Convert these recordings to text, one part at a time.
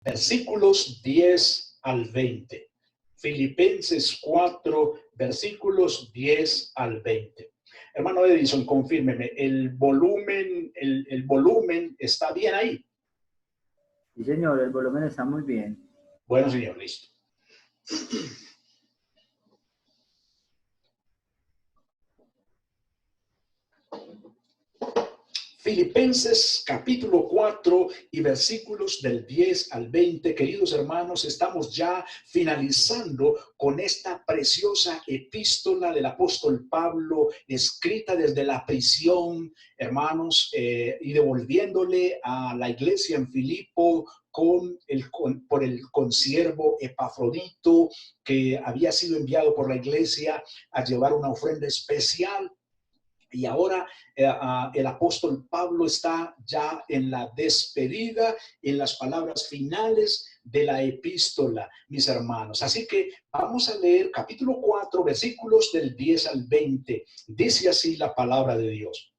versículos 10 al 20. Filipenses 4, versículos 10 al 20. Hermano Edison, confírmeme, el volumen está bien ahí. Sí, señor, el volumen está muy bien. Bueno, señor, listo. Filipenses capítulo 4 y versículos del 10 al 20. Queridos hermanos, estamos ya finalizando con esta preciosa epístola del apóstol Pablo, escrita desde la prisión, hermanos, y devolviéndole a la iglesia en Filipo por el consiervo Epafrodito, que había sido enviado por la iglesia a llevar una ofrenda especial. Y ahora el apóstol Pablo está ya en la despedida, en las palabras finales de la epístola, mis hermanos. Así que vamos a leer capítulo 4, versículos del 10 al 20. Dice así la palabra de Dios.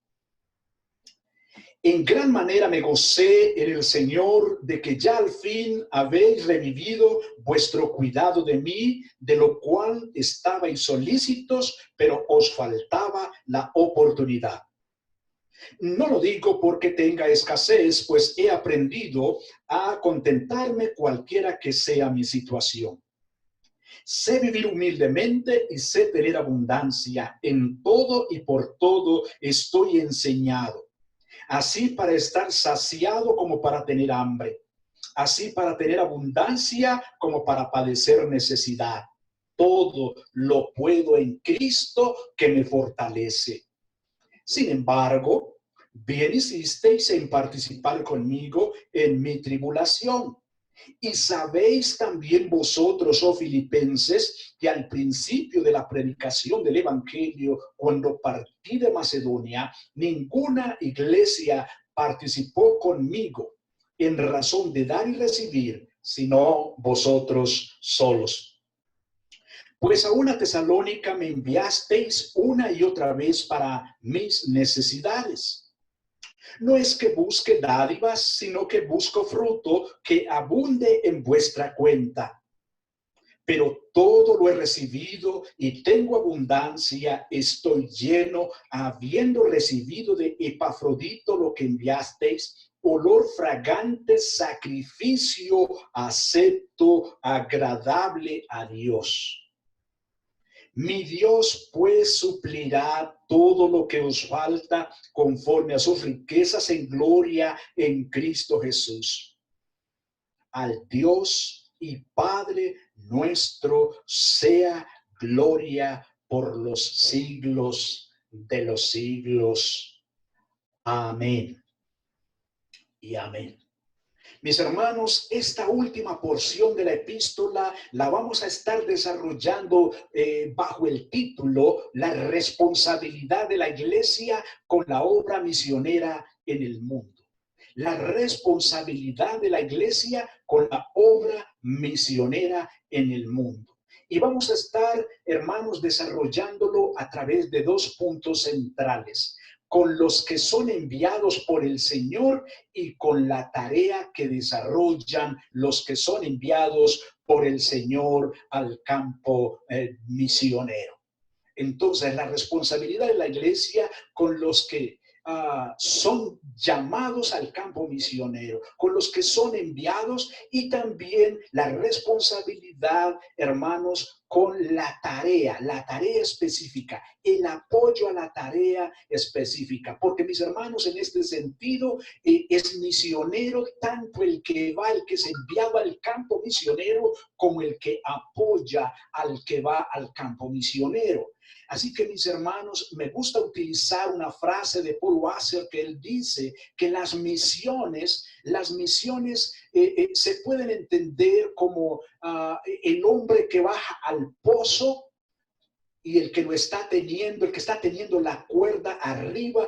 En gran manera me gocé en el Señor de que ya al fin habéis revivido vuestro cuidado de mí, de lo cual estabais solícitos, pero os faltaba la oportunidad. No lo digo porque tenga escasez, pues he aprendido a contentarme cualquiera que sea mi situación. Sé vivir humildemente y sé tener abundancia. En todo y por todo estoy enseñado. Así para estar saciado como para tener hambre, así para tener abundancia como para padecer necesidad. Todo lo puedo en Cristo que me fortalece. Sin embargo, bien hicisteis en participar conmigo en mi tribulación. Y sabéis también vosotros, oh filipenses, que al principio de la predicación del evangelio, cuando partí de Macedonia, ninguna iglesia participó conmigo en razón de dar y recibir, sino vosotros solos. Pues a una Tesalónica me enviasteis una y otra vez para mis necesidades. No es que busque dádivas, sino que busco fruto que abunde en vuestra cuenta. Pero todo lo he recibido y tengo abundancia, estoy lleno, habiendo recibido de Epafrodito lo que enviasteis, olor fragante, sacrificio acepto, agradable a Dios. Mi Dios pues suplirá todo lo que os falta conforme a sus riquezas en gloria en Cristo Jesús. Al Dios y Padre nuestro sea gloria por los siglos de los siglos. Amén y amén. Mis hermanos, esta última porción de la epístola la vamos a estar desarrollando bajo el título La responsabilidad de la iglesia con la obra misionera en el mundo. La responsabilidad de la iglesia con la obra misionera en el mundo. Y vamos a estar, hermanos, desarrollándolo a través de dos puntos centrales: con los que son enviados por el Señor y con la tarea que desarrollan los que son enviados por el Señor al campo misionero. Entonces, la responsabilidad de la iglesia con los que son llamados al campo misionero, con los que son enviados, y también la responsabilidad, hermanos, con la tarea específica, el apoyo a la tarea específica. Porque, mis hermanos, en este sentido, es misionero tanto el que va, el que es enviado al campo misionero, como el que apoya al que va al campo misionero. Así que, mis hermanos, me gusta utilizar una frase de Paul Washer, que él dice que las misiones se pueden entender como el hombre que baja al pozo y el que lo está teniendo, el que está teniendo la cuerda arriba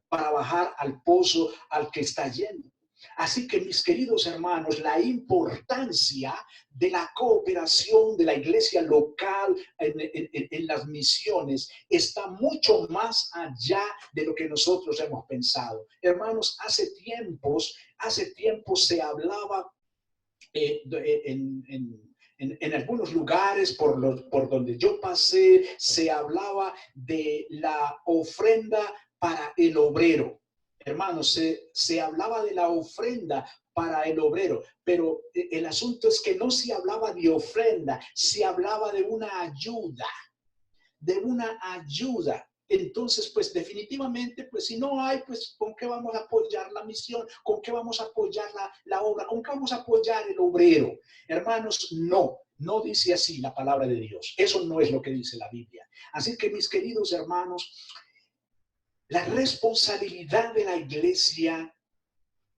para bajar al pozo al que está yendo. Así que, mis queridos hermanos, la importancia de la cooperación de la iglesia local en las misiones está mucho más allá de lo que nosotros hemos pensado. Hermanos, hace tiempo se hablaba en algunos lugares por donde yo pasé, se hablaba de la ofrenda para el obrero. Hermanos, se hablaba de la ofrenda para el obrero, pero el asunto es que no se hablaba de ofrenda, se hablaba de una ayuda, de una ayuda. Entonces, pues definitivamente, pues si no hay, pues ¿con qué vamos a apoyar la misión? ¿Con qué vamos a apoyar la obra? ¿Con qué vamos a apoyar el obrero? Hermanos, no dice así la palabra de Dios. Eso no es lo que dice la Biblia. Así que, mis queridos hermanos, la responsabilidad de la iglesia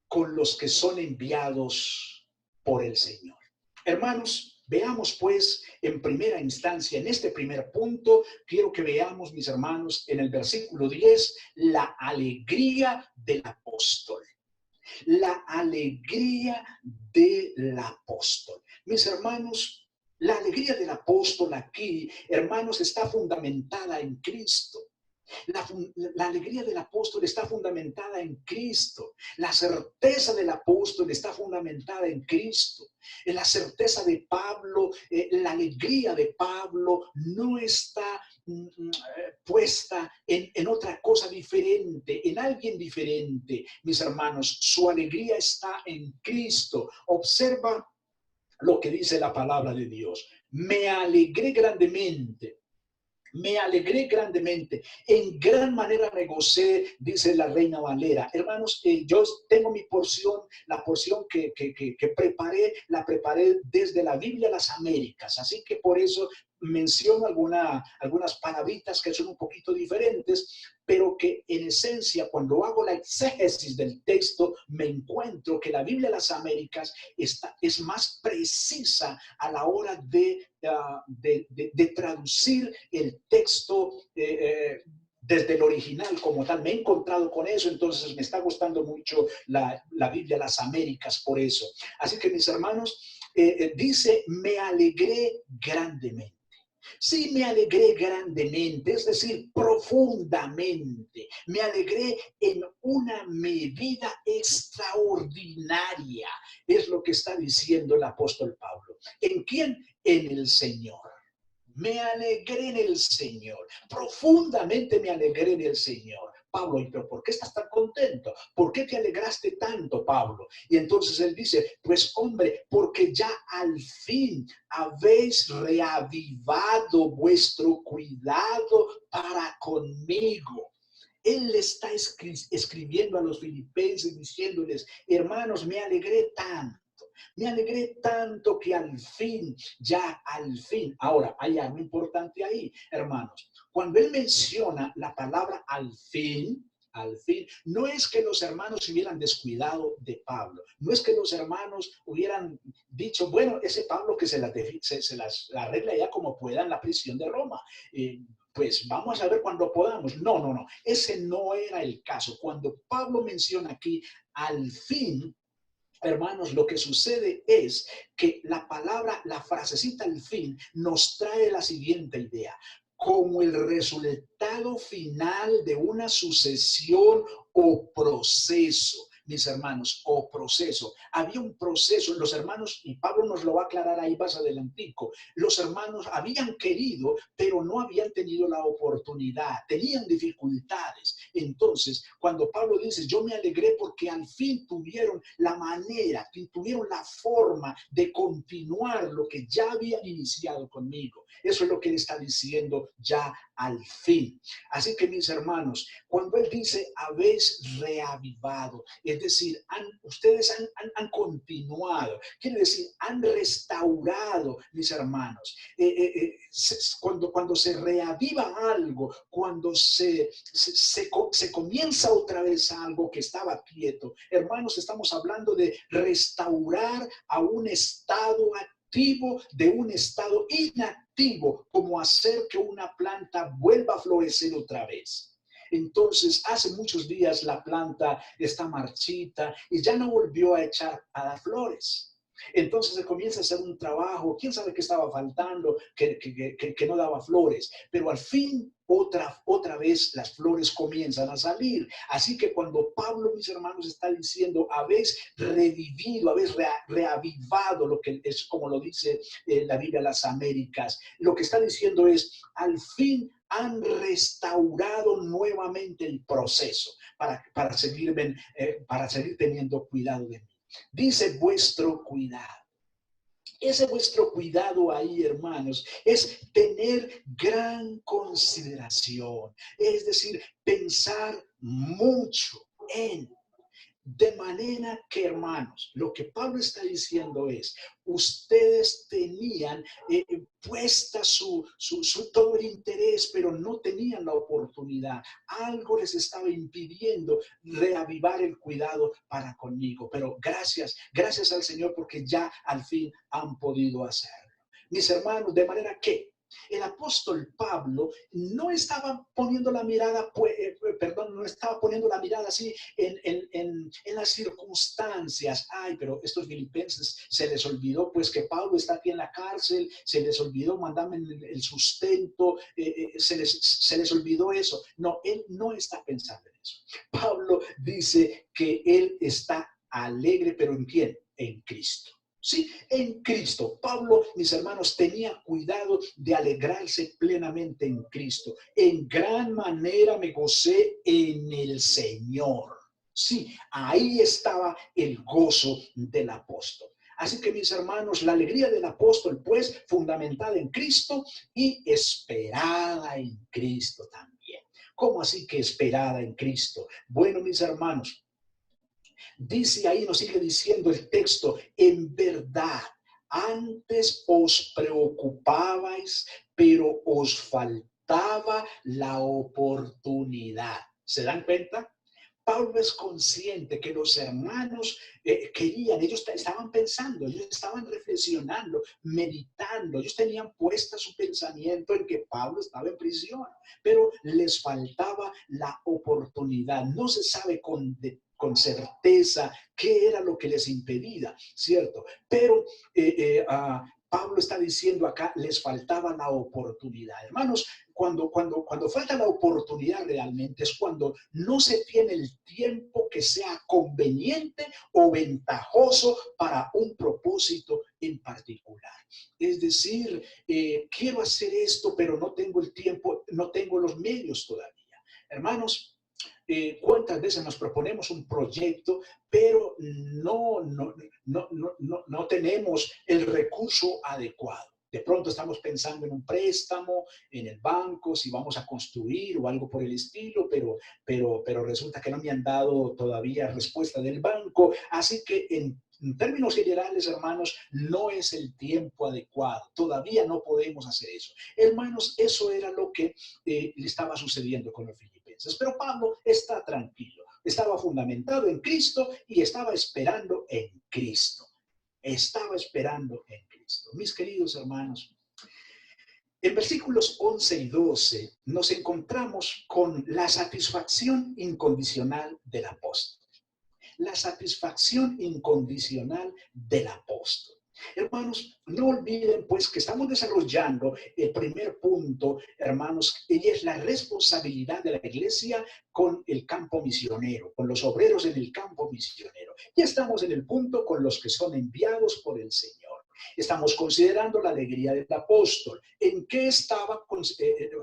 con los que son enviados por el Señor. Hermanos, veamos pues en primera instancia, en este primer punto, quiero que veamos, mis hermanos, en el versículo 10, la alegría del apóstol. La alegría del apóstol. Mis hermanos, la alegría del apóstol aquí, hermanos, está fundamentada en Cristo. La alegría del apóstol está fundamentada en Cristo. La certeza del apóstol está fundamentada en Cristo. En la certeza de Pablo, la alegría de Pablo no está puesta en otra cosa diferente, en alguien diferente. Mis hermanos, su alegría está en Cristo. Observa lo que dice la palabra de Dios. Me alegré grandemente. Me alegré grandemente, en gran manera me gocé, dice la Reina Valera. Hermanos, yo tengo mi porción, la porción que preparé, la preparé desde la Biblia a las Américas. Así que por eso menciono algunas palabritas que son un poquito diferentes, pero que en esencia, cuando hago la exégesis del texto, me encuentro que la Biblia de las Américas es más precisa a la hora de traducir el texto desde el original como tal. Me he encontrado con eso, entonces me está gustando mucho la Biblia de las Américas por eso. Así que, mis hermanos, dice, me alegré grandemente. Sí, me alegré grandemente, es decir, profundamente. Me alegré en una medida extraordinaria. Es lo que está diciendo el apóstol Pablo. ¿En quién? En el Señor. Me alegré en el Señor. Profundamente me alegré en el Señor. Pablo, ¿pero por qué estás tan contento? ¿Por qué te alegraste tanto, Pablo? Y entonces él dice, pues hombre, porque ya al fin habéis reavivado vuestro cuidado para conmigo. Él le está escribiendo a los filipenses diciéndoles, hermanos, me alegré tanto. Me alegré tanto que al fin, ya al fin. Ahora, hay algo importante ahí, hermanos. Cuando él menciona la palabra al fin, no es que los hermanos se hubieran descuidado de Pablo. No es que los hermanos hubieran dicho, bueno, ese Pablo que se las arregla ya como pueda en la prisión de Roma. Pues vamos a ver cuando podamos. No. Ese no era el caso. Cuando Pablo menciona aquí al fin, hermanos, lo que sucede es que la palabra, la frasecita al fin, nos trae la siguiente idea. Como el resultado final de una sucesión o proceso. Mis hermanos, o proceso. Había un proceso, los hermanos, y Pablo nos lo va a aclarar ahí más adelantico, los hermanos habían querido, pero no habían tenido la oportunidad, tenían dificultades. Entonces, cuando Pablo dice, yo me alegré porque al fin tuvieron la manera, tuvieron la forma de continuar lo que ya habían iniciado conmigo. Eso es lo que él está diciendo ya al fin. Así que, mis hermanos, cuando él dice, habéis reavivado, es decir, ustedes han continuado, quiere decir, han restaurado, mis hermanos. Cuando se reaviva algo, cuando se comienza otra vez algo que estaba quieto, hermanos, estamos hablando de restaurar a un estado activo de un estado inactivo, como hacer que una planta vuelva a florecer otra vez. Entonces, hace muchos días la planta está marchita y ya no volvió a echar a dar flores. Entonces se comienza a hacer un trabajo, quién sabe qué estaba faltando, que no daba flores, pero al fin otra vez las flores comienzan a salir. Así que cuando Pablo, mis hermanos, está diciendo, habéis revivido, habéis reavivado, lo que es como lo dice la Biblia de las Américas, lo que está diciendo es, al fin han restaurado nuevamente el proceso para seguir teniendo cuidado de mí. Dice vuestro cuidado. Ese vuestro cuidado ahí, hermanos, es tener gran consideración. Es decir, pensar mucho en. De manera que, hermanos, lo que Pablo está diciendo es, ustedes tenían puesta todo el interés, pero no tenían la oportunidad. Algo les estaba impidiendo reavivar el cuidado para conmigo. Pero gracias al Señor, porque ya al fin han podido hacerlo. Mis hermanos, de manera que el apóstol Pablo no estaba poniendo la mirada, no estaba poniendo la mirada así en las circunstancias. Ay, pero estos filipenses se les olvidó pues que Pablo está aquí en la cárcel, se les olvidó mandarme el sustento, se les olvidó eso. No, él no está pensando en eso. Pablo dice que él está alegre, pero ¿en quién? En Cristo. Sí, en Cristo. Pablo, mis hermanos, tenía cuidado de alegrarse plenamente en Cristo. En gran manera me gocé en el Señor. Sí, ahí estaba el gozo del apóstol. Así que, mis hermanos, la alegría del apóstol, pues, fundamentada en Cristo y esperada en Cristo también. ¿Cómo así que esperada en Cristo? Bueno, mis hermanos, dice ahí, nos sigue diciendo el texto, en verdad, antes os preocupabais, pero os faltaba la oportunidad. ¿Se dan cuenta? Pablo es consciente que los hermanos querían, ellos estaban pensando, ellos estaban reflexionando, meditando, ellos tenían puesta su pensamiento en que Pablo estaba en prisión, pero les faltaba la oportunidad. No se sabe con certeza qué era lo que les impedía, ¿cierto? Pero Pablo está diciendo acá, les faltaba la oportunidad. Hermanos, cuando falta la oportunidad realmente es cuando no se tiene el tiempo que sea conveniente o ventajoso para un propósito en particular. Es decir, quiero hacer esto, pero no tengo el tiempo, no tengo los medios todavía. Hermanos, ¿cuántas veces nos proponemos un proyecto, pero no tenemos el recurso adecuado? De pronto estamos pensando en un préstamo, en el banco, si vamos a construir o algo por el estilo, pero resulta que no me han dado todavía respuesta del banco. Así que en términos generales, hermanos, no es el tiempo adecuado. Todavía no podemos hacer eso. Hermanos, eso era lo que le estaba sucediendo con los filipenses. Pero Pablo está tranquilo. Estaba fundamentado en Cristo y estaba esperando en Cristo. Estaba esperando en Cristo. Mis queridos hermanos, en versículos 11 y 12 nos encontramos con la satisfacción incondicional del apóstol. La satisfacción incondicional del apóstol. Hermanos, no olviden pues que estamos desarrollando el primer punto, hermanos, y es la responsabilidad de la iglesia con el campo misionero, con los obreros en el campo misionero. Ya estamos en el punto con los que son enviados por el Señor. Estamos considerando la alegría del apóstol. ¿En qué estaba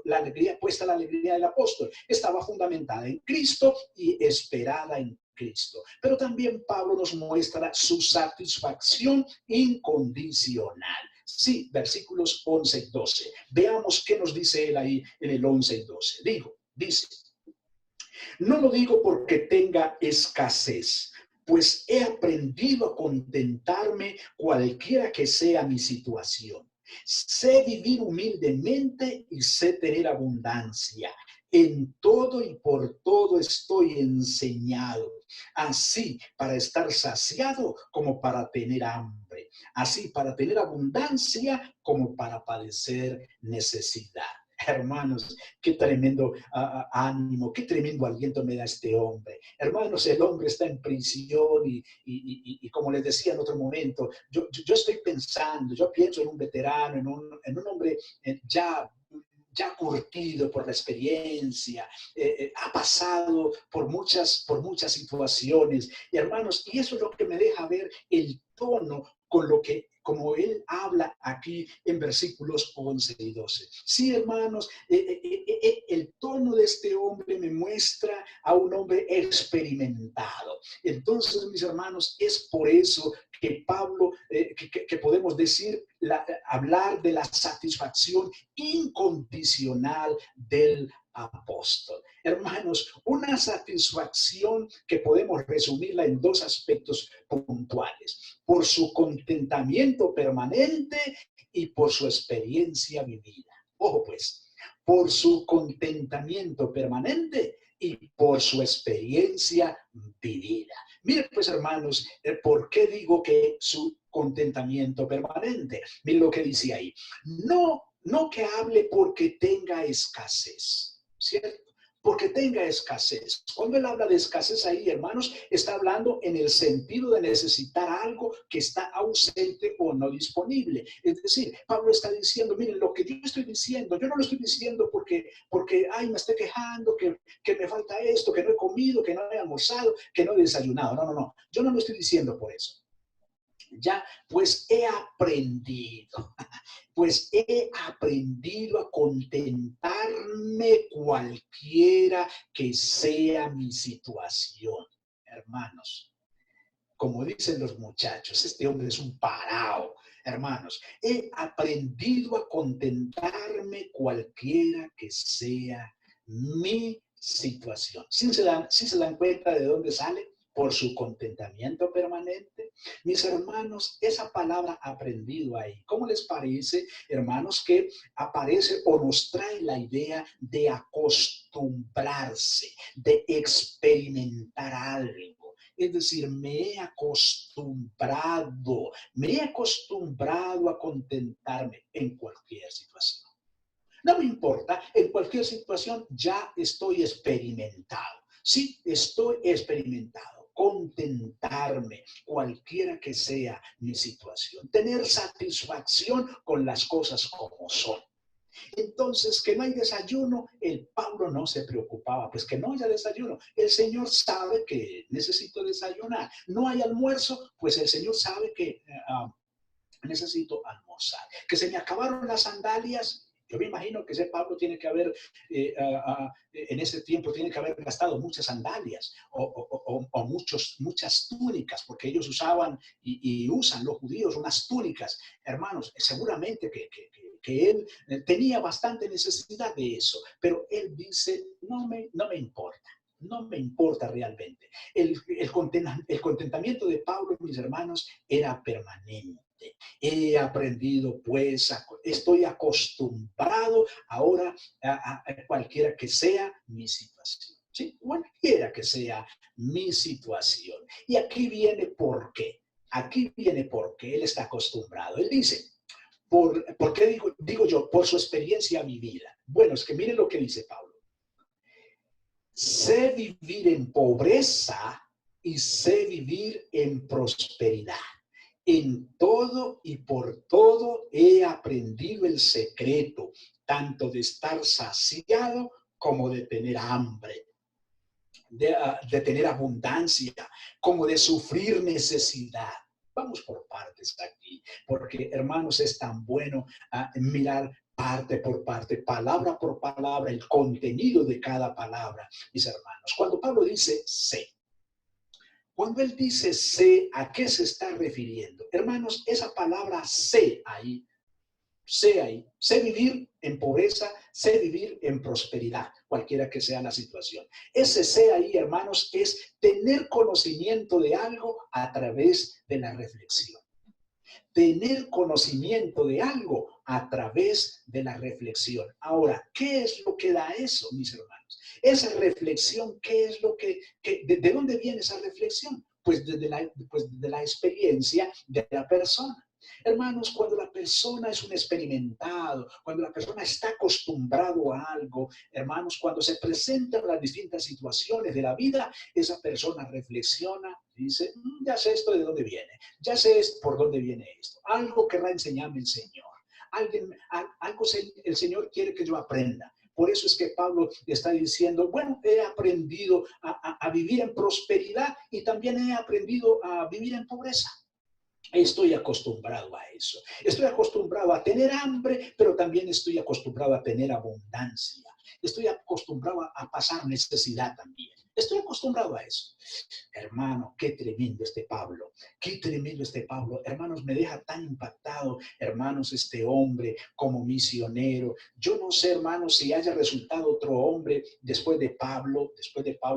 la alegría, puesta la alegría del apóstol? Estaba fundamentada en Cristo y esperada en Cristo. Pero también Pablo nos muestra su satisfacción incondicional. Sí, versículos 11 y 12. Veamos qué nos dice él ahí en el 11 y 12. Dice, no lo digo porque tenga escasez, pues he aprendido a contentarme cualquiera que sea mi situación. Sé vivir humildemente y sé tener abundancia. En todo y por todo estoy enseñado, así para estar saciado como para tener hambre, así para tener abundancia como para padecer necesidad. Hermanos, qué tremendo ánimo, qué tremendo aliento me da este hombre. Hermanos, el hombre está en prisión y como les decía en otro momento, yo estoy pensando, yo pienso en un veterano, en un hombre ya curtido por la experiencia, ha pasado por muchas situaciones. Y hermanos, y eso es lo que me deja ver el tono con lo que, como él habla aquí en versículos 11 y 12. Sí, hermanos, el tono de este hombre me muestra a un hombre experimentado. Entonces, mis hermanos, es por eso que Pablo, que podemos decir, hablar de la satisfacción incondicional del apóstol. Hermanos, una satisfacción que podemos resumirla en dos aspectos puntuales: por su contentamiento permanente y por su experiencia vivida. Ojo pues, por su contentamiento permanente y por su experiencia vivida. Miren pues, hermanos, ¿por qué digo que su contentamiento permanente? Miren lo que dice ahí. No que hable porque tenga escasez, ¿cierto? Porque tenga escasez. Cuando él habla de escasez ahí, hermanos, está hablando en el sentido de necesitar algo que está ausente o no disponible. Es decir, Pablo está diciendo, miren, lo que yo estoy diciendo, yo no lo estoy diciendo porque ay, me estoy quejando, que me falta esto, que no he comido, que no he almorzado, que no he desayunado. No. Yo no lo estoy diciendo por eso. Ya, pues he aprendido a contentarme cualquiera que sea mi situación. Hermanos, como dicen los muchachos, este hombre es un parao. Hermanos, he aprendido a contentarme cualquiera que sea mi situación. ¿Sí se dan cuenta de dónde sale? Por su contentamiento permanente. Mis hermanos, esa palabra aprendido ahí, ¿cómo les parece, hermanos, que aparece o nos trae la idea de acostumbrarse, de experimentar algo? Es decir, me he acostumbrado a contentarme en cualquier situación. No me importa, en cualquier situación ya estoy experimentado. Sí, estoy experimentado. Contentarme, cualquiera que sea mi situación. Tener satisfacción con las cosas como son. Entonces, que no hay desayuno, el Pablo no se preocupaba, pues que no haya desayuno. El Señor sabe que necesito desayunar. No hay almuerzo, pues el Señor sabe que necesito almorzar. Que se me acabaron las sandalias. Yo me imagino que ese Pablo tiene que haber, en ese tiempo, tiene que haber gastado muchas sandalias o muchas túnicas, porque ellos usaban y usan los judíos unas túnicas. Hermanos, seguramente que él tenía bastante necesidad de eso, pero él dice, no me importa. No me importa realmente. El contentamiento de Pablo, mis hermanos, era permanente. He aprendido, pues, estoy acostumbrado ahora a cualquiera que sea mi situación. ¿Sí? Cualquiera que sea mi situación. Y aquí viene por qué. Aquí viene por qué él está acostumbrado. Él dice, ¿por qué digo yo? Por su experiencia vivida. Bueno, es que miren lo que dice Pablo. Sé vivir en pobreza y sé vivir en prosperidad. En todo y por todo he aprendido el secreto, tanto de estar saciado como de tener hambre, de tener abundancia, como de sufrir necesidad. Vamos por partes aquí, porque hermanos, es tan bueno mirar parte por parte, palabra por palabra, el contenido de cada palabra, mis hermanos. Cuando Pablo dice sé, cuando él dice sé, ¿a qué se está refiriendo? Hermanos, esa palabra sé ahí, sé vivir en pobreza, sé vivir en prosperidad, cualquiera que sea la situación. Ese sé ahí, hermanos, es tener conocimiento de algo a través de la reflexión. Tener conocimiento de algo a través de la reflexión. Ahora, ¿qué es lo que da eso, mis hermanos? Esa reflexión, ¿qué es lo de dónde viene esa reflexión? Pues desde la experiencia de la persona. Hermanos, cuando persona es un experimentado, cuando la persona está acostumbrado a algo, hermanos, cuando se presentan las distintas situaciones de la vida, esa persona reflexiona, dice, ya sé esto de dónde viene, ya sé por dónde viene esto, algo querrá enseñarme el Señor, algo el Señor quiere que yo aprenda. Por eso es que Pablo está diciendo, bueno, he aprendido a vivir en prosperidad y también he aprendido a vivir en pobreza. Estoy acostumbrado a eso. Estoy acostumbrado a tener hambre, pero también estoy acostumbrado a tener abundancia. Estoy acostumbrado a pasar necesidad también. Estoy acostumbrado a eso. Hermano, qué tremendo este Pablo. Qué tremendo este Pablo. Hermanos, me deja tan impactado, hermanos, este hombre como misionero. Yo no sé, hermanos, si haya resultado otro hombre después de Pablo,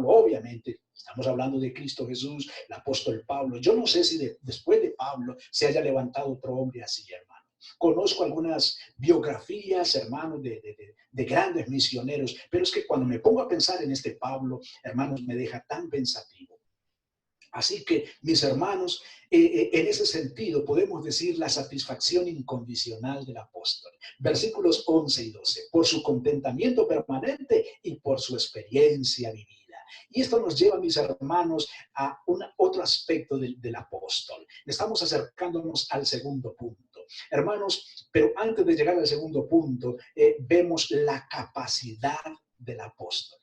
obviamente. Estamos hablando de Cristo Jesús, el apóstol Pablo. Yo no sé si después de Pablo se haya levantado otro hombre así, hermano. Conozco algunas biografías, hermanos, de grandes misioneros, pero es que cuando me pongo a pensar en este Pablo, hermanos, me deja tan pensativo. Así que, mis hermanos, en ese sentido podemos decir la satisfacción incondicional del apóstol. Versículos 11 y 12, por su contentamiento permanente y por su experiencia vivida. Y esto nos lleva, mis hermanos, a otro aspecto del apóstol. Estamos acercándonos al segundo punto. Hermanos, pero antes de llegar al segundo punto, vemos la capacidad del apóstol.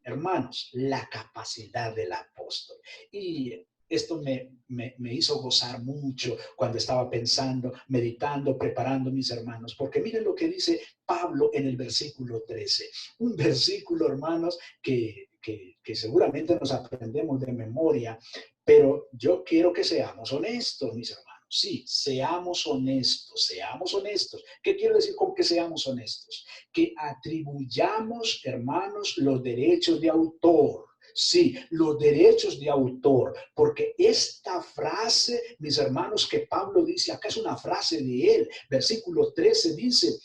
Hermanos, la capacidad del apóstol. Y esto me hizo gozar mucho cuando estaba pensando, meditando, preparando mis hermanos, porque miren lo que dice Pablo en el versículo 13. Un versículo, hermanos, que seguramente nos aprendemos de memoria, pero yo quiero que seamos honestos, mis hermanos. Sí, seamos honestos, seamos honestos. ¿Qué quiero decir con que seamos honestos? Que atribuyamos, hermanos, los derechos de autor. Sí, los derechos de autor, porque esta frase, mis hermanos, que Pablo dice, acá es una frase de él. Versículo 13 dice,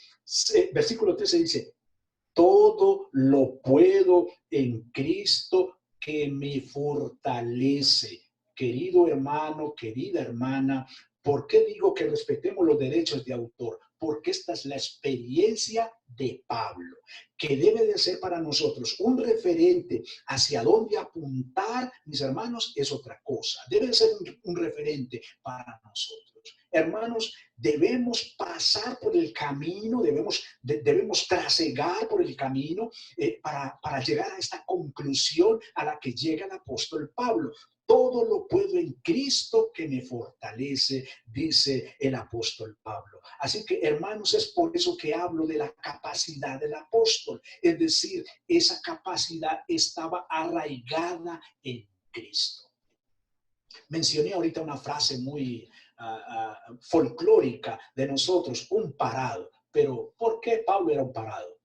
todo lo puedo en Cristo que me fortalece. Querido hermano, querida hermana, ¿por qué digo que respetemos los derechos de autor? Porque esta es la experiencia de Pablo, que debe de ser para nosotros un referente hacia dónde apuntar, mis hermanos, es otra cosa. Debe de ser un referente para nosotros. Hermanos, debemos pasar por el camino, debemos trasegar por el camino para llegar a esta conclusión a la que llega el apóstol Pablo. Todo lo puedo en Cristo que me fortalece, dice el apóstol Pablo. Así que, hermanos, es por eso que hablo de la capacidad del apóstol. Es decir, esa capacidad estaba arraigada en Cristo. Mencioné ahorita una frase muy folclórica de nosotros, un parado. Pero, ¿por qué Pablo era un parado?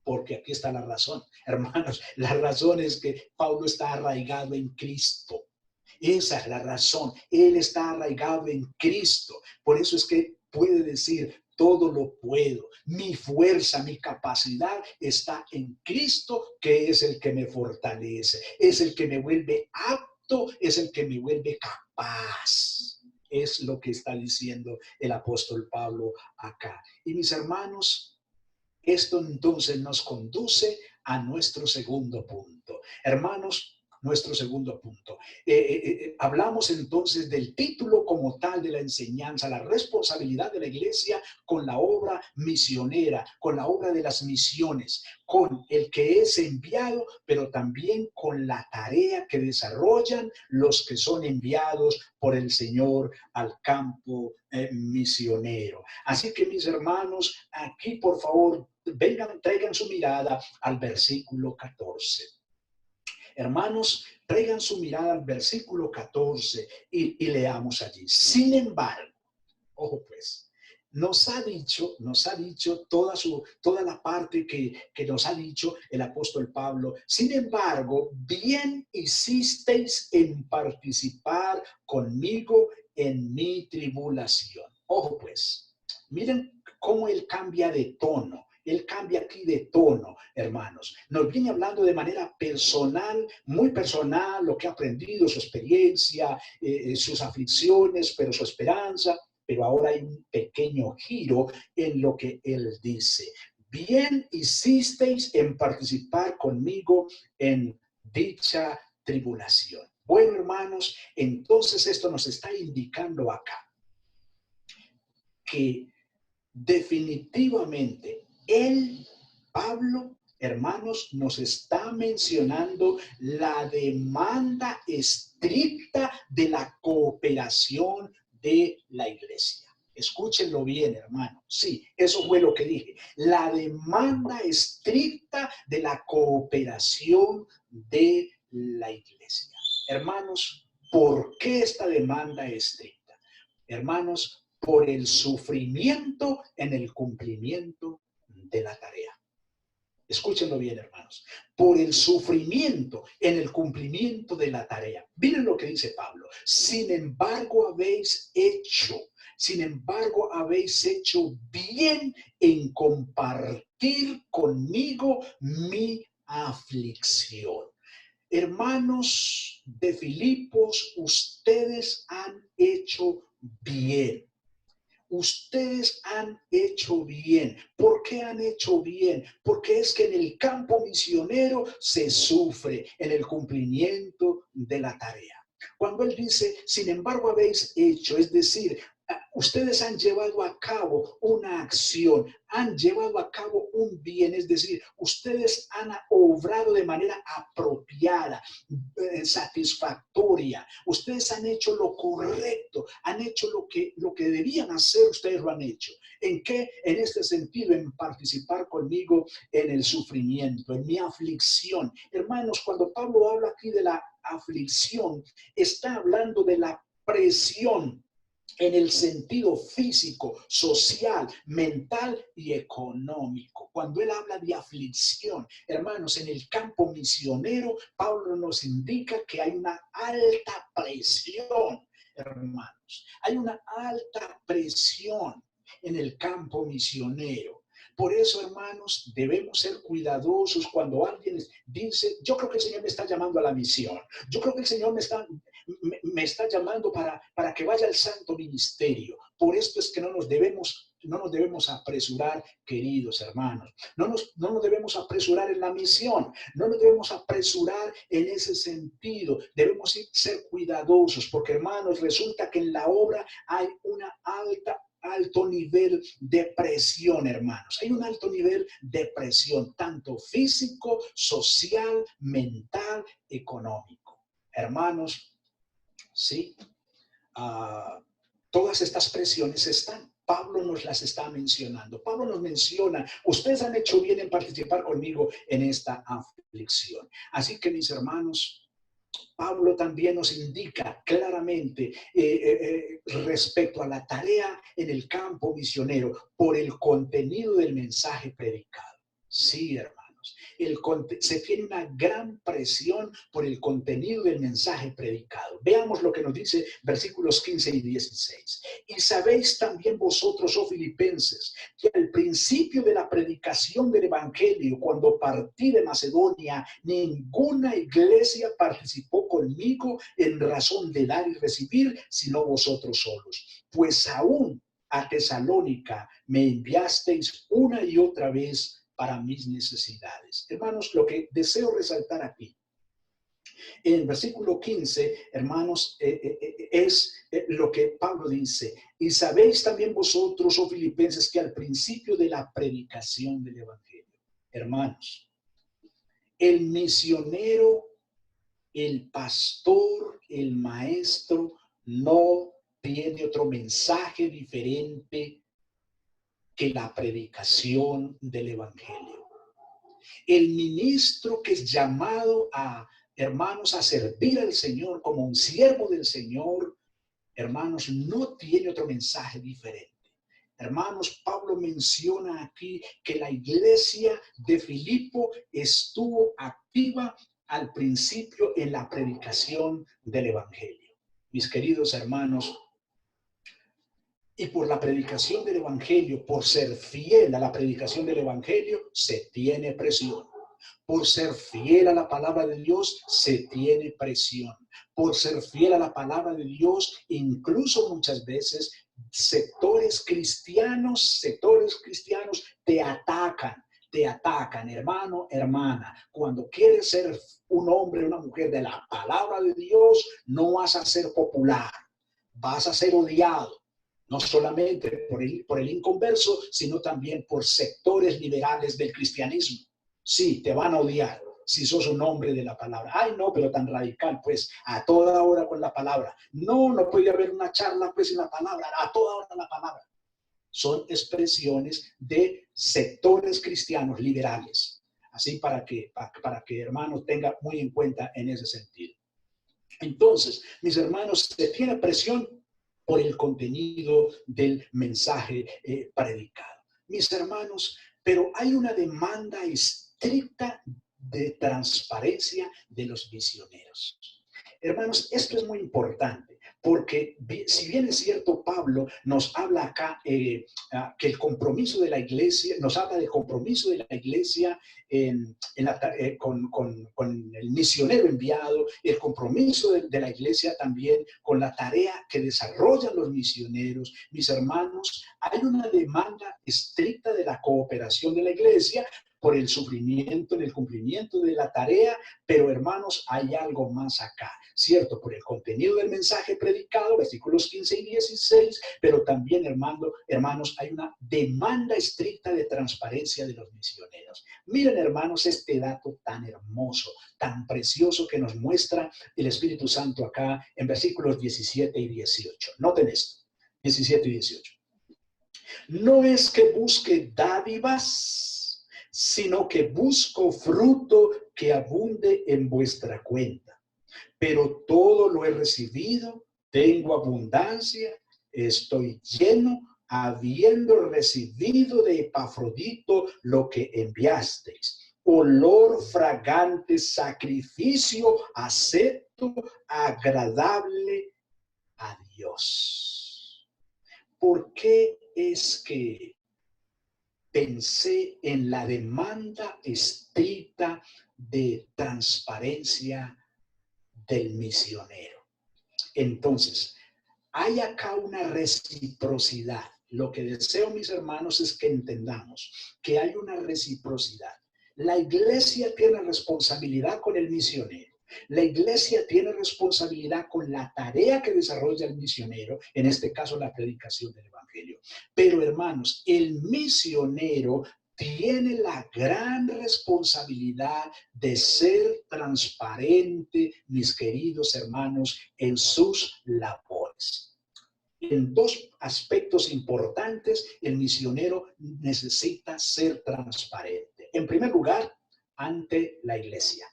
Porque aquí está la razón. Hermanos, la razón es que Pablo está arraigado en Cristo. Esa es la razón. Él está arraigado en Cristo. Por eso es que puede decir, todo lo puedo. Mi fuerza, mi capacidad está en Cristo, que es el que me fortalece. Es el que me vuelve apto, es el que me vuelve capaz. Es lo que está diciendo el apóstol Pablo acá. Y mis hermanos, esto entonces nos conduce a nuestro segundo punto. Hermanos, nuestro segundo punto. Hablamos entonces del título como tal de la enseñanza, la responsabilidad de la iglesia con la obra misionera, con la obra de las misiones, con el que es enviado, pero también con la tarea que desarrollan los que son enviados por el Señor al campo misionero. Así que, mis hermanos, aquí por favor, traigan su mirada al versículo 14. Hermanos, traigan su mirada al versículo 14 y leamos allí. Sin embargo, ojo pues, nos ha dicho toda la parte que nos ha dicho el apóstol Pablo. Sin embargo, bien hicisteis en participar conmigo en mi tribulación. Ojo pues, miren cómo él cambia de tono. Él cambia aquí de tono, hermanos. Nos viene hablando de manera personal, muy personal, lo que ha aprendido, su experiencia, sus aflicciones, pero su esperanza. pero ahora hay un pequeño giro en lo que él dice. Bien hicisteis en participar conmigo en dicha tribulación. Bueno, hermanos, entonces esto nos está indicando acá que definitivamente él, Pablo, hermanos, nos está mencionando la demanda estricta de la cooperación de la iglesia. Escúchenlo bien, hermano. Sí, eso fue lo que dije. La demanda estricta de la cooperación de la iglesia. Hermanos, ¿por qué esta demanda estricta? Hermanos, por el sufrimiento en el cumplimiento de la tarea. Escúchenlo bien, hermanos. Por el sufrimiento en el cumplimiento de la tarea. Miren lo que dice Pablo. Sin embargo, habéis hecho bien en compartir conmigo mi aflicción. Hermanos de Filipos, ustedes han hecho bien. Ustedes han hecho bien. ¿Por qué han hecho bien? Porque es que en el campo misionero se sufre en el cumplimiento de la tarea. Cuando él dice, sin embargo habéis hecho, es decir, ustedes han llevado a cabo una acción, han llevado a cabo un bien, es decir, ustedes han obrado de manera apropiada, satisfactoria. Ustedes han hecho lo correcto, han hecho lo que debían hacer, ustedes lo han hecho. ¿En qué? En este sentido, en participar conmigo en el sufrimiento, en mi aflicción. Hermanos, cuando Pablo habla aquí de la aflicción, está hablando de la presión en el sentido físico, social, mental y económico. Cuando él habla de aflicción, hermanos, en el campo misionero, Pablo nos indica que hay una alta presión, hermanos. Hay una alta presión en el campo misionero. Por eso, hermanos, debemos ser cuidadosos cuando alguien dice, yo creo que el Señor me está llamando a la misión. Yo creo que el Señor me está llamando para que vaya al santo ministerio. Por esto es que no nos debemos apresurar, queridos hermanos. No nos debemos apresurar en la misión. No nos debemos apresurar en ese sentido. Debemos ser cuidadosos porque, hermanos, resulta que en la obra hay una alto nivel de presión, hermanos. Hay un alto nivel de presión, tanto físico, social, mental, económico. Hermanos, sí, todas estas presiones están. Pablo nos las está mencionando. Pablo nos menciona, ustedes han hecho bien en participar conmigo en esta aflicción. Así que, mis hermanos, Pablo también nos indica claramente respecto a la tarea en el campo misionero por el contenido del mensaje predicado. Sí, hermanos, se tiene una gran presión por el contenido del mensaje predicado. Veamos lo que nos dice versículos 15 y 16. Y sabéis también vosotros, oh filipenses, que al principio de la predicación del evangelio, cuando partí de Macedonia, ninguna iglesia participó conmigo en razón de dar y recibir, sino vosotros solos. Pues aún a Tesalónica me enviasteis una y otra vez para mis necesidades. Hermanos, lo que deseo resaltar aquí, en versículo 15, hermanos, es lo que Pablo dice. Y sabéis también vosotros, oh filipenses, que al principio de la predicación del evangelio, hermanos, el misionero, el pastor, el maestro, no tiene otro mensaje diferente que la predicación del evangelio. El ministro que es llamado a, hermanos, a servir al Señor como un siervo del Señor, hermanos, no tiene otro mensaje diferente. Hermanos, Pablo menciona aquí que la iglesia de Filipo estuvo activa al principio en la predicación del evangelio. Mis queridos hermanos, y por la predicación del evangelio, por ser fiel a la predicación del evangelio, se tiene presión. Por ser fiel a la palabra de Dios, se tiene presión. Por ser fiel a la palabra de Dios, incluso muchas veces sectores cristianos te atacan, hermano, hermana. Cuando quieres ser un hombre, una mujer de la palabra de Dios, no vas a ser popular, vas a ser odiado. No solamente por el inconverso, sino también por sectores liberales del cristianismo. Sí, te van a odiar si sos un hombre de la palabra. Ay, no, pero tan radical, pues, a toda hora con la palabra. No, no puede haber una charla, pues, sin la palabra, a toda hora la palabra. Son expresiones de sectores cristianos liberales. Así para que hermanos, tenga muy en cuenta en ese sentido. Entonces, mis hermanos, se tiene presión por el contenido del mensaje predicado. Mis hermanos, pero hay una demanda estricta de transparencia de los misioneros. Hermanos, esto es muy importante, porque si bien es cierto, Pablo nos habla acá que el compromiso de la iglesia, nos habla del compromiso de la iglesia con el misionero enviado, el compromiso de la iglesia también con la tarea que desarrollan los misioneros. Mis hermanos, hay una demanda estricta de la cooperación de la iglesia por el sufrimiento en el cumplimiento de la tarea, pero hermanos, hay algo más acá, ¿cierto? Por el contenido del mensaje predicado, versículos 15 y 16, pero también, hermanos, hay una demanda estricta de transparencia de los misioneros. Miren, hermanos, este dato tan hermoso, tan precioso que nos muestra el Espíritu Santo acá en versículos 17 y 18. Noten esto, 17 y 18. No es que busque dádivas, sino que busco fruto que abunde en vuestra cuenta. Pero todo lo he recibido, tengo abundancia, estoy lleno, habiendo recibido de Epafrodito lo que enviasteis. Olor fragante, sacrificio acepto, agradable a Dios. ¿Por qué es que pensé en la demanda estricta de transparencia del misionero? Entonces, hay acá una reciprocidad. Lo que deseo, mis hermanos, es que entendamos que hay una reciprocidad. La iglesia tiene responsabilidad con el misionero. La iglesia tiene responsabilidad con la tarea que desarrolla el misionero, en este caso la predicación del evangelio. Pero hermanos, el misionero tiene la gran responsabilidad de ser transparente, mis queridos hermanos, en sus labores. En dos aspectos importantes, el misionero necesita ser transparente. En primer lugar, ante la iglesia.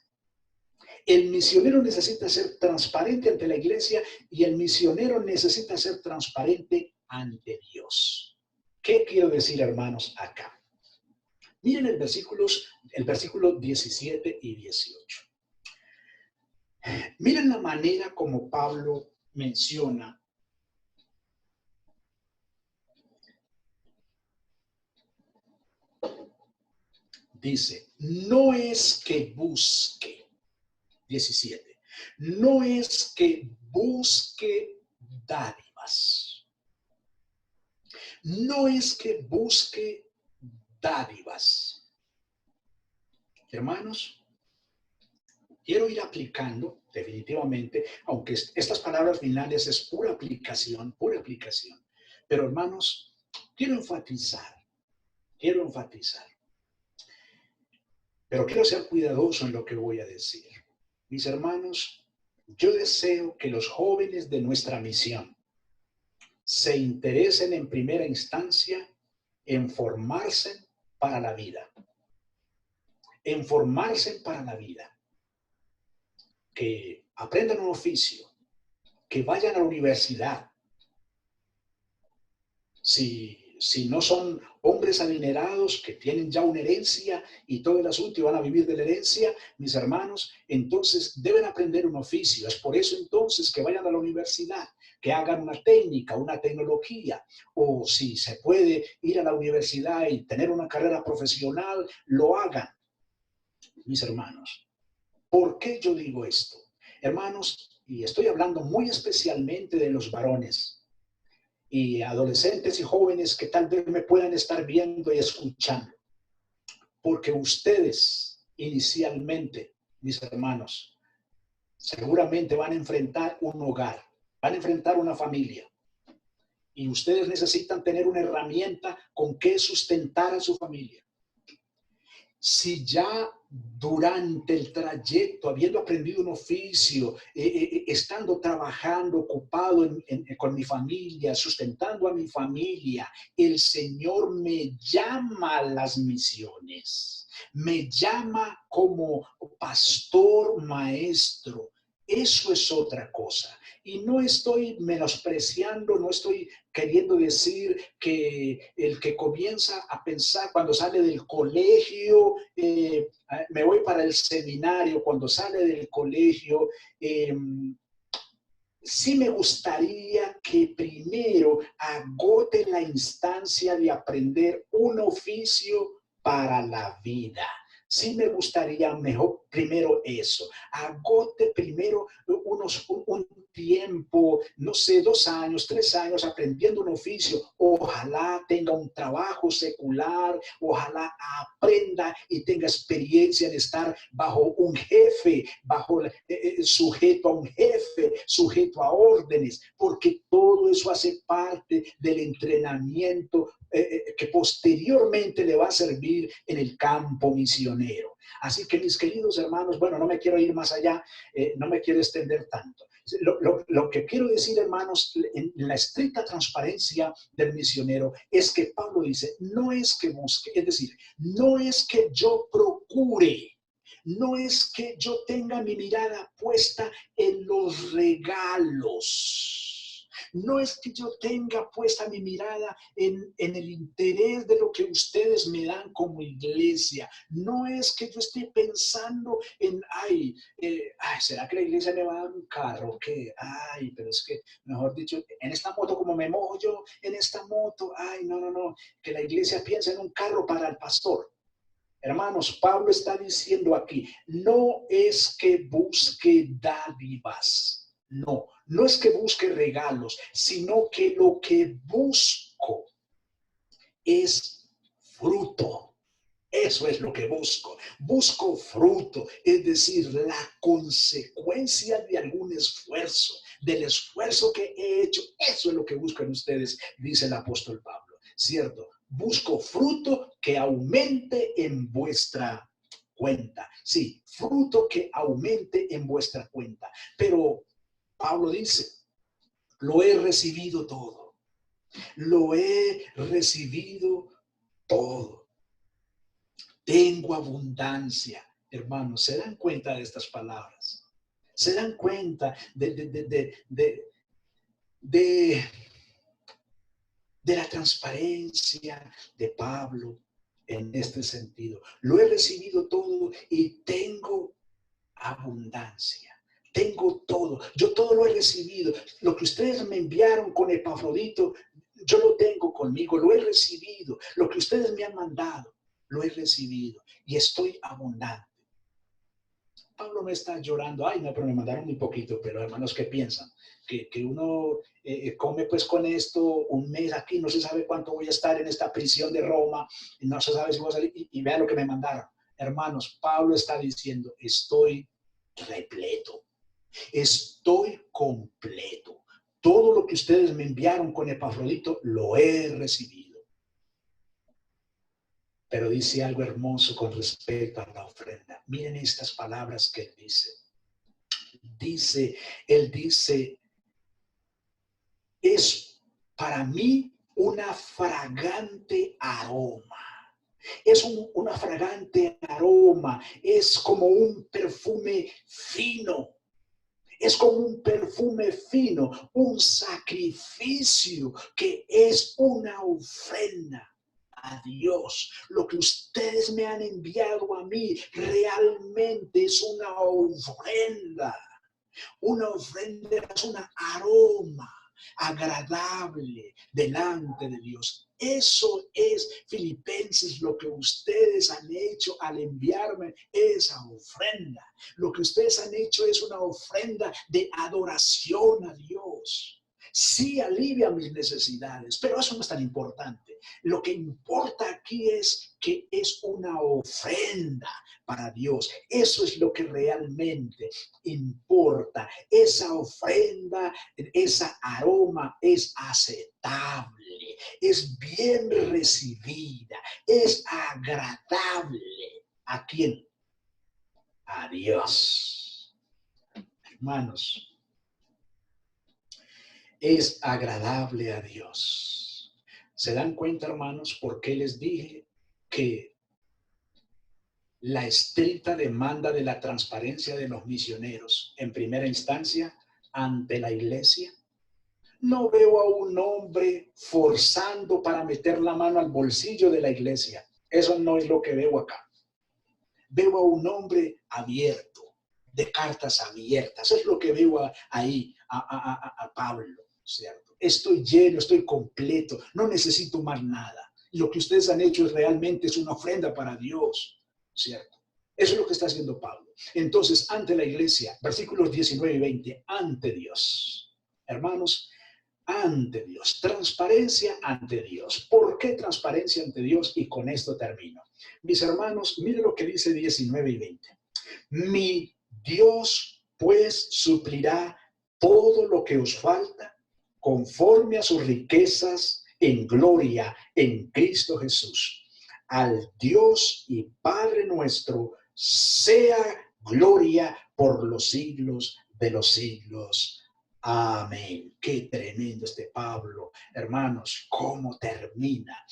El misionero necesita ser transparente ante la iglesia y el misionero necesita ser transparente ante Dios. ¿Qué quiero decir, hermanos, acá? Miren el versículo 17 y 18. Miren la manera como Pablo menciona dice, no es que busque, 17, no es que busque dádivas, no es que busque dádivas. Hermanos, quiero ir aplicando definitivamente, aunque estas palabras finales es pura aplicación, pero hermanos, quiero enfatizar, pero quiero ser cuidadoso en lo que voy a decir. Mis hermanos, yo deseo que los jóvenes de nuestra misión se interesen en primera instancia en formarse para la vida. En formarse para la vida. Que aprendan un oficio, que vayan a la universidad. Si no son hombres adinerados que tienen ya una herencia y todo el asunto y van a vivir de la herencia, mis hermanos, entonces deben aprender un oficio. Es por eso entonces que vayan a la universidad, que hagan una técnica, una tecnología, o si se puede ir a la universidad y tener una carrera profesional, lo hagan, mis hermanos. ¿Por qué yo digo esto? Hermanos, y estoy hablando muy especialmente de los varones. y adolescentes y jóvenes que tal vez me puedan estar viendo y escuchando. Porque ustedes inicialmente, mis hermanos, seguramente van a enfrentar un hogar, van a enfrentar una familia. Y ustedes necesitan tener una herramienta con que sustentar a su familia. Si ya durante el trayecto, habiendo aprendido un oficio, estando trabajando, ocupado con mi familia, sustentando a mi familia, el Señor me llama a las misiones, me llama como pastor, maestro. Eso es otra cosa. Y no estoy menospreciando, no estoy queriendo decir que el que comienza a pensar cuando sale del colegio, me voy para el seminario, cuando sale del colegio, sí me gustaría que primero agote la instancia de aprender un oficio para la vida. Sí me gustaría mejor primero eso. Agote primero un tiempo, no sé, 2 años, 3 años aprendiendo un oficio. Ojalá tenga un trabajo secular, ojalá aprenda y tenga experiencia en estar bajo un jefe, sujeto a un jefe, sujeto a órdenes, porque todo eso hace parte del entrenamiento que posteriormente le va a servir en el campo misionero. Así que mis queridos hermanos, bueno, no me quiero ir más allá, no me quiero extender tanto. Lo que quiero decir, hermanos, en la estricta transparencia del misionero es que Pablo dice, no es que busque, es decir, no es que yo procure, no es que yo tenga mi mirada puesta en los regalos. No es que yo tenga puesta mi mirada en el interés de lo que ustedes me dan como iglesia. No es que yo esté pensando en, ¿será que la iglesia me va a dar un carro? ¿Qué? Pero es que, mejor dicho, en esta moto, como me mojo yo en esta moto, no, que la iglesia piense en un carro para el pastor. Hermanos, Pablo está diciendo aquí, no es que busque dádivas, no es que busque regalos, sino que lo que busco es fruto. Eso es lo que busco. Busco fruto, es decir, la consecuencia de algún esfuerzo, del esfuerzo que he hecho. Eso es lo que buscan ustedes, dice el apóstol Pablo, ¿cierto? Busco fruto que aumente en vuestra cuenta. Sí, fruto que aumente en vuestra cuenta. Pero Pablo dice, lo he recibido todo. Lo he recibido todo. Tengo abundancia. Hermanos, ¿se dan cuenta de estas palabras? ¿Se dan cuenta de la transparencia de Pablo en este sentido? Lo he recibido todo y tengo abundancia. Tengo todo. Yo todo lo he recibido. Lo que ustedes me enviaron con Epafrodito, yo lo tengo conmigo. Lo he recibido. Lo que ustedes me han mandado, lo he recibido y estoy abundante. Pablo no está llorando, no, pero me mandaron muy poquito, pero hermanos, ¿qué piensan? Que uno come pues con esto un mes aquí, no se sabe cuánto voy a estar en esta prisión de Roma, no se sabe si voy a salir, y vea lo que me mandaron. Hermanos, Pablo está diciendo, estoy repleto, estoy completo. Todo lo que ustedes me enviaron con Epafrodito, lo he recibido. Pero dice algo hermoso con respecto a la ofrenda. Miren estas palabras que él dice. Él dice, es para mí una fragante aroma. Es una fragante aroma. Es como un perfume fino. Es como un perfume fino, un sacrificio que es una ofrenda a Dios. Lo que ustedes me han enviado a mí realmente es una ofrenda. Una ofrenda es un aroma agradable delante de Dios. Eso es, Filipenses, lo que ustedes han hecho al enviarme esa ofrenda. Lo que ustedes han hecho es una ofrenda de adoración a Dios. sí alivia mis necesidades, pero eso no es tan importante. Lo que importa aquí es que es una ofrenda para Dios. Eso es lo que realmente importa. Esa ofrenda, esa aroma es aceptable, es bien recibida, es agradable. ¿A quién? A Dios. Hermanos, es agradable a Dios. ¿Se dan cuenta, hermanos, por qué les dije que la estricta demanda de la transparencia de los misioneros en primera instancia ante la iglesia? No veo a un hombre forzando para meter la mano al bolsillo de la iglesia. Eso no es lo que veo acá. Veo a un hombre abierto, de cartas abiertas. Es lo que veo ahí a Pablo, ¿cierto? Estoy lleno, estoy completo, no necesito más nada. Lo que ustedes han hecho realmente es una ofrenda para Dios, ¿cierto? Eso es lo que está haciendo Pablo. Entonces, ante la iglesia, versículos 19 y 20, ante Dios. Hermanos, ante Dios, transparencia ante Dios. ¿Por qué transparencia ante Dios? Y con esto termino. Mis hermanos, miren lo que dice 19 y 20. Mi Dios pues suplirá todo lo que os falta conforme a sus riquezas en gloria en Cristo Jesús. Al Dios y Padre nuestro sea gloria por los siglos de los siglos. Amén. Qué tremendo este Pablo. Hermanos, cómo termina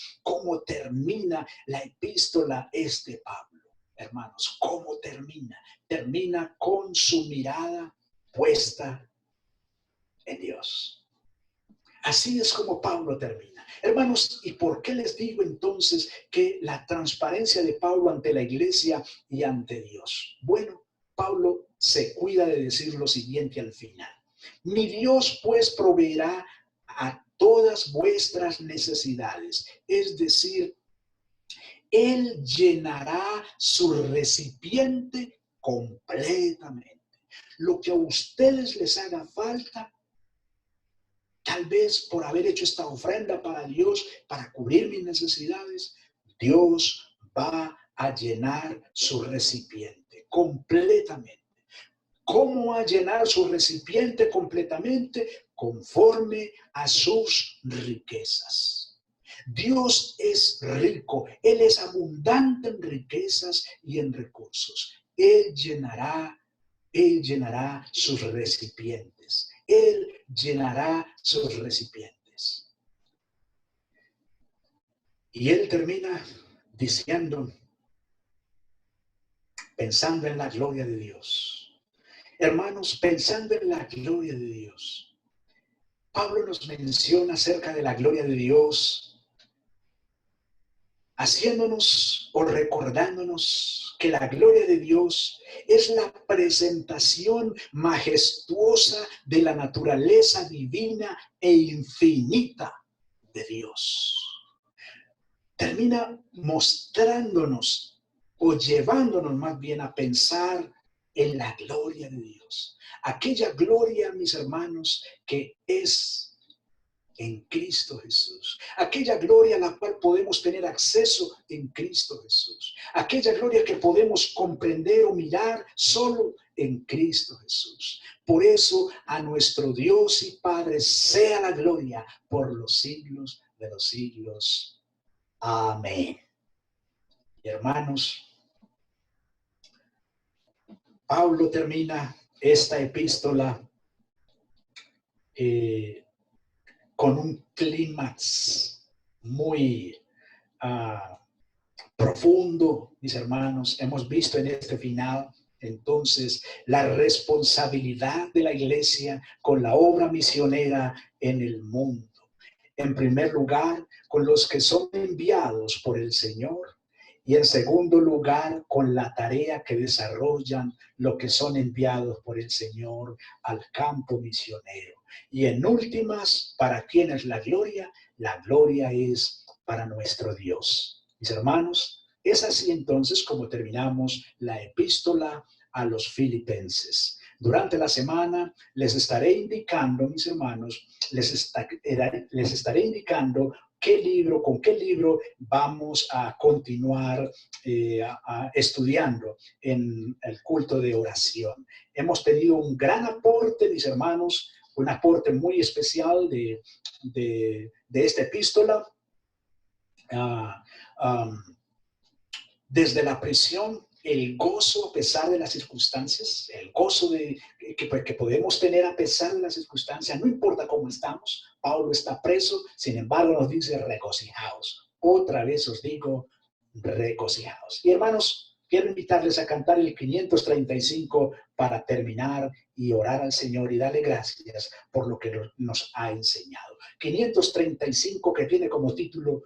la epístola este Pablo. Hermanos, ¿cómo termina? Termina con su mirada puesta en Dios. Así es como Pablo termina. Hermanos, ¿y por qué les digo entonces que la transparencia de Pablo ante la iglesia y ante Dios? Bueno, Pablo se cuida de decir lo siguiente al final. Mi Dios pues proveerá a todas vuestras necesidades. Es decir, Él llenará su recipiente completamente. Lo que a ustedes les haga falta, tal vez por haber hecho esta ofrenda para Dios, para cubrir mis necesidades, Dios va a llenar su recipiente completamente. ¿Cómo va a llenar su recipiente completamente? Conforme a sus riquezas. Dios es rico, Él es abundante en riquezas y en recursos. Él llenará sus recipientes. Él llenará sus recipientes. Y Él termina diciendo, pensando en la gloria de Dios. Hermanos, pensando en la gloria de Dios, Pablo nos menciona acerca de la gloria de Dios, haciéndonos o recordándonos que la gloria de Dios es la presentación majestuosa de la naturaleza divina e infinita de Dios. Termina mostrándonos o llevándonos más bien a pensar en la gloria de Dios. Aquella gloria, mis hermanos, que es en Cristo Jesús. Aquella gloria a la cual podemos tener acceso en Cristo Jesús. Aquella gloria que podemos comprender o mirar solo en Cristo Jesús. Por eso a nuestro Dios y Padre sea la gloria por los siglos de los siglos. Amén. Y hermanos, Pablo termina esta epístola con un clímax muy profundo, mis hermanos. Hemos visto en este final, entonces, la responsabilidad de la iglesia con la obra misionera en el mundo. En primer lugar, con los que son enviados por el Señor. Y en segundo lugar, con la tarea que desarrollan los que son enviados por el Señor al campo misionero. Y en últimas, ¿para quién es la gloria? La gloria es para nuestro Dios. Mis hermanos, es así entonces como terminamos la epístola a los filipenses. Durante la semana les estaré indicando, mis hermanos, les estaré indicando con qué libro vamos a continuar estudiando en el culto de oración. Hemos tenido un gran aporte, mis hermanos, un aporte muy especial de esta epístola. Desde la prisión, el gozo a pesar de las circunstancias, el gozo que podemos tener a pesar de las circunstancias, no importa cómo estamos. Pablo está preso, sin embargo nos dice regocijaos. Otra vez os digo regocijaos. Y hermanos, quiero invitarles a cantar el 535 para terminar y orar al Señor y darle gracias por lo que nos ha enseñado. 535 que tiene como título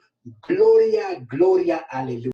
Gloria, Gloria, Aleluya.